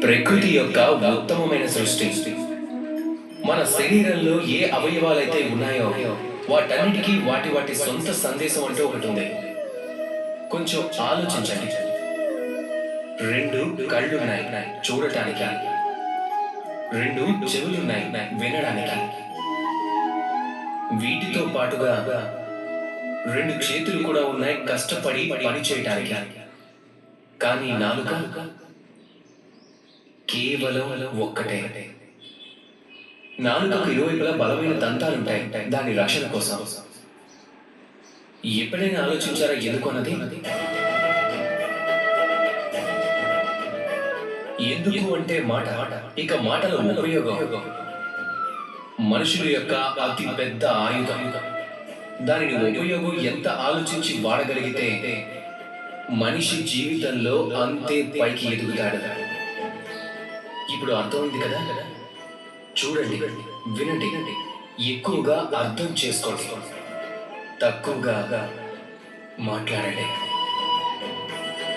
ప్రకృతి యొక్క ఉత్తమమైన సృష్టి. మన శరీరంలో ఏ అవయవాలైతే ఉన్నాయో వాటన్నిటికీ వాటి వాటి సొంత సందేశం అంటూ ఒకటి ఉంది. కొంచెం ఆలోచించండి. 2 కళ్ళున్నాయి చూడటానికి, 2 చెవులున్నాయి వినడానికి, వీటితో పాటుగా 2 చేతులు కూడా ఉన్నాయి కష్టపడి పని చేయటానికి. కానీ నాలుక కేవలం ఒక్కటే. నాలుకకు ఇరువైపులా బలమైన దంతాలుంటాయి దాని రక్షణ కోసం. ఎప్పుడైనా ఆలోచించారా ఎందుకన్నది? ఎందుకు అంటే మాట. ఇక మాటల ఉపయోగం మనుషుల యొక్క అతి పెద్ద ఆయుధం. దానిని ఉపయోగం ఎంత ఆలోచించి వాడగలిగితే మనిషి జీవితంలో అంతే పైకి ఎదుగుతాడు. ఇప్పుడు అర్థమైంది కదా? చూడండి, వినండి, ఎక్కువగా అర్థం చేసుకోండి, తక్కువగా మాట్లాడండి.